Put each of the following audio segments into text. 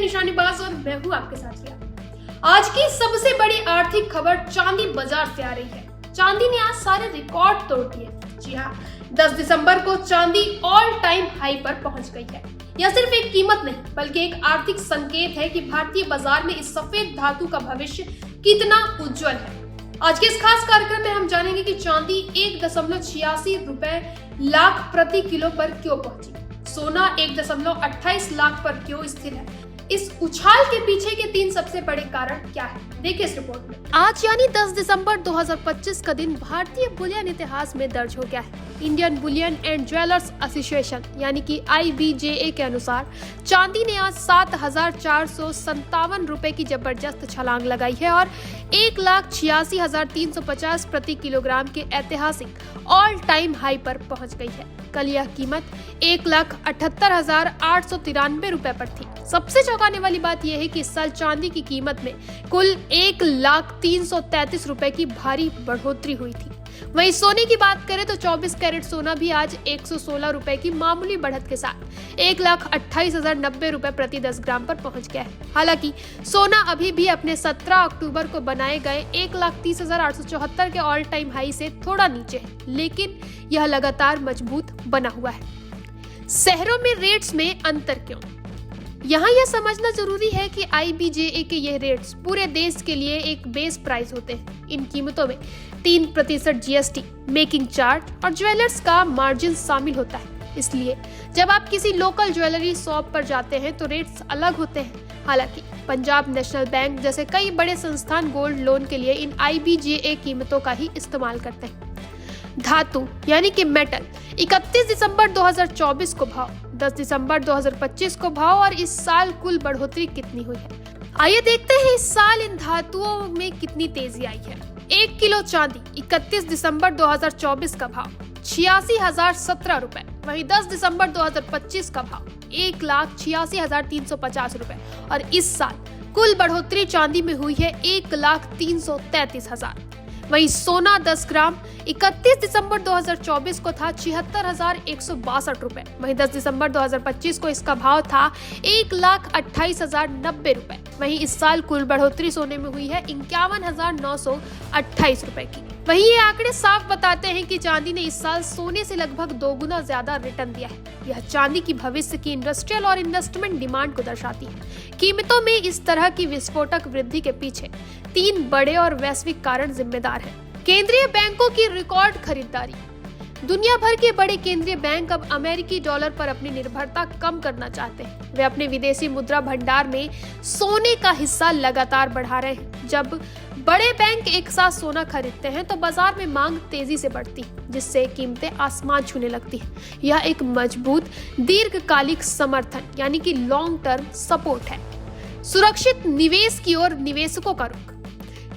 निशानेबाज और मैं हूं आपके साथ रिया। आज की सबसे बड़ी आर्थिक खबर चांदी बाजार से आ रही है। चांदी ने आज सारे रिकॉर्ड तोड़ दिए। जी हाँ, 10 दिसंबर को चांदी ऑल टाइम हाई पर पहुंच गई है। यह सिर्फ एक कीमत नहीं बल्कि एक आर्थिक संकेत है कि भारतीय बाजार में इस सफेद धातु का भविष्य कितना उज्जवल है। आज के इस खास कार्यक्रम में हम जानेंगे कि चांदी 1.86 रुपए लाख प्रति किलो पर क्यों पहुंची, सोना 1.28 लाख पर क्यों स्थिर है, इस उछाल के पीछे के 3 सबसे बड़े कारण क्या है, देखिए इस रिपोर्ट में। आज यानी 10 दिसंबर 2025 का दिन भारतीय बुलियन इतिहास में दर्ज हो गया है। Indian Boolean and jewellers association यानी कि IBJA के अनुसार चांदी ने आज 7,457 रुपए की जबरदस्त छलांग लगाई है और 1,86,350 प्रति किलोग्राम के ऐतिहासिक ऑल टाइम हाई पर पहुंच गई है। कल यह कीमत 1,78,893 रुपए पर थी। सबसे चौंकाने वाली बात यह है कि इस साल चांदी की कीमत में कुल 1,03,33 रुपए की भारी बढ़ोतरी हुई थी। वहीं सोने की बात करें तो 24 कैरेट सोना भी आज 116 रुपए की मामूली बढ़त के साथ 1,28,090 रुपए प्रति 10 ग्राम पर पहुंच गया है। हालांकि सोना अभी भी अपने 17 अक्टूबर को बनाए गए 1,30,874 के ऑल टाइम हाई से थोड़ा नीचे है, लेकिन यह लगातार मजबूत बना हुआ है। शहरों में रेट्स में अंतर क्यों? यहाँ यह समझना जरूरी है कि IBJA के ये रेट्स पूरे देश के लिए एक बेस प्राइस होते हैं। इन कीमतों में 3% GST, मेकिंग चार्ज और ज्वेलर्स का मार्जिन शामिल होता है। इसलिए जब आप किसी लोकल ज्वेलरी शॉप पर जाते हैं तो रेट्स अलग होते हैं। हालांकि पंजाब नेशनल बैंक जैसे कई बड़े संस्थान गोल्ड लोन के लिए इन IBJA कीमतों का ही इस्तेमाल करते हैं। धातु यानी कि मेटल 31 दिसंबर 2024 को भाव, 10 दिसंबर 2025 को भाव और इस साल कुल बढ़ोतरी कितनी हुई है। आइए देखते हैं इस साल इन धातुओं में कितनी तेजी आई है। 1 किलो चांदी 31 दिसंबर 2024 का भाव 86,017 रुपए, वहीं 10 दिसंबर 2025 का भाव 1,86,350 रुपए और इस साल कुल बढ़ोतरी चांदी में हुई है 1,03,33,000। वहीं सोना 10 ग्राम 31 दिसंबर 2024 को था 76,162 रुपए, वहीं 10 दिसंबर 2025 को इसका भाव था 1,28,090 रुपए। वहीं इस साल कुल बढ़ोतरी सोने में हुई है 51,928 रुपए की। वहीं ये आंकड़े साफ बताते हैं कि चांदी ने इस साल सोने से लगभग 2 गुना ज्यादा रिटर्न दिया है। यह चांदी की भविष्य की इंडस्ट्रियल और इन्वेस्टमेंट डिमांड को दर्शाती है। कीमतों में इस तरह की विस्फोटक वृद्धि के पीछे 3 बड़े और वैश्विक कारण जिम्मेदार हैं। केंद्रीय बैंकों की रिकॉर्ड खरीदारी। दुनिया भर के बड़े केंद्रीय बैंक अब अमेरिकी डॉलर पर अपनी निर्भरता कम करना चाहते हैं। वे अपने विदेशी मुद्रा भंडार में सोने का हिस्सा लगातार बढ़ा रहे हैं। जब बड़े बैंक एक साथ सोना खरीदते हैं तो बाजार में मांग तेजी से बढ़ती है, जिससे कीमतें आसमान छूने लगती हैं। यह एक मजबूत दीर्घकालिक समर्थन यानी कि लॉन्ग टर्म सपोर्ट है। सुरक्षित निवेश की ओर निवेशकों का रुख।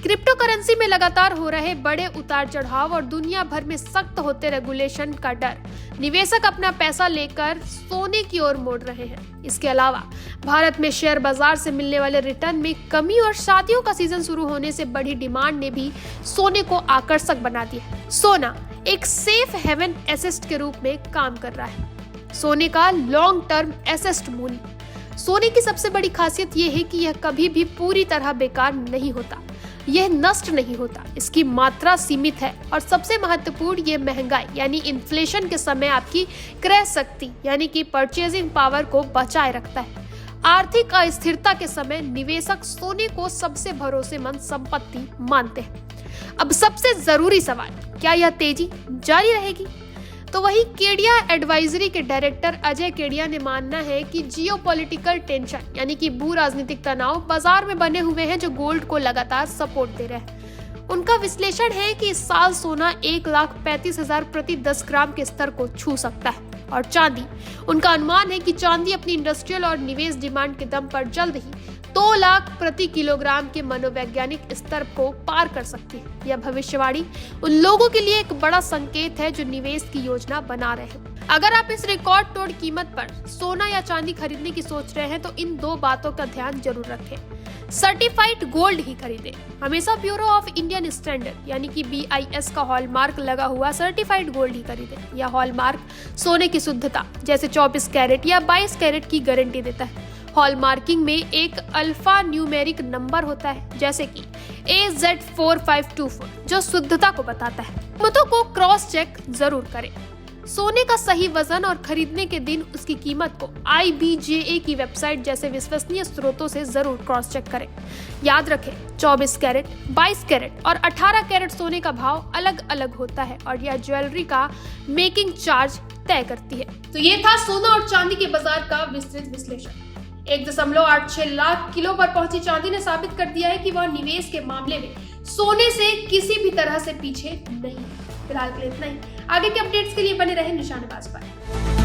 क्रिप्टो करेंसी में लगातार हो रहे बड़े उतार चढ़ाव और दुनिया भर में सख्त होते रेगुलेशन का डर निवेशक अपना पैसा लेकर सोने की ओर मोड़ रहे हैं। इसके अलावा भारत में शेयर बाजार से मिलने वाले रिटर्न में कमी और शादियों का सीजन शुरू होने से बढ़ी डिमांड ने भी सोने को आकर्षक बना दिया है। सोना एक सेफ हेवन एसेट के रूप में काम कर रहा है। सोने का लॉन्ग टर्म एसेट मूल्य। सोने की सबसे बड़ी खासियत यह है कि यह कभी भी पूरी तरह बेकार नहीं होता, यह नष्ट नहीं होता, इसकी मात्रा सीमित है और सबसे महत्वपूर्ण ये महंगाई यानी इन्फ्लेशन के समय आपकी क्रय शक्ति यानी कि परचेजिंग पावर को बचाए रखता है। आर्थिक अस्थिरता के समय निवेशक सोने को सबसे भरोसेमंद संपत्ति मानते हैं। अब सबसे जरूरी सवाल, क्या यह तेजी जारी रहेगी? तो वही केडिया एडवाइजरी के डायरेक्टर अजय केडिया ने मानना है कि जियोपॉलिटिकल टेंशन यानी कि भू राजनीतिक तनाव बाजार में बने हुए हैं जो गोल्ड को लगातार सपोर्ट दे रहे हैं। उनका विश्लेषण है कि इस साल सोना 1,35,000 प्रति 10 ग्राम के स्तर को छू सकता है और चांदी, उनका अनुमान है कि चांदी अपनी इंडस्ट्रियल और निवेश डिमांड के दम पर जल्द ही 2 लाख प्रति किलोग्राम के मनोवैज्ञानिक स्तर को पार कर सकती है। यह भविष्यवाणी उन लोगों के लिए एक बड़ा संकेत है जो निवेश की योजना बना रहे हैं। अगर आप इस रिकॉर्ड तोड़ कीमत पर सोना या चांदी खरीदने की सोच रहे हैं तो इन 2 बातों का ध्यान जरूर रखें। सर्टिफाइड गोल्ड ही खरीदें। हमेशा ब्यूरो ऑफ इंडियन स्टैंडर्ड यानी कि BIS का हॉलमार्क लगा हुआ सर्टिफाइड गोल्ड ही खरीदें। यह हॉलमार्क सोने की शुद्धता जैसे 24 कैरेट या 22 कैरेट की गारंटी देता है हॉलमार्किंग में एक अल्फा न्यूमेरिक नंबर होता है, जैसे कि AZ4524, जो शुद्धता को बताता है। कीमतों को क्रॉस चेक जरूर करें। सोने का सही वजन और खरीदने के दिन उसकी कीमत को IBJA की वेबसाइट जैसे विश्वसनीय स्रोतों से जरूर क्रॉस चेक करें। याद रखें, 24 कैरेट, 22 कैरेट और 18 कैरेट सोने का भाव अलग अलग होता है और यह ज्वेलरी का मेकिंग चार्ज तय करती है। तो ये था सोना और चांदी के बाजार का विस्तृत विश्लेषण। 1.86 लाख किलो पर पहुंची चांदी ने साबित कर दिया है कि वह निवेश के मामले में सोने से किसी भी तरह से पीछे नहीं है। फिलहाल के लिए इतना ही। आगे के अपडेट्स के लिए बने रहें निशानेबाज पर।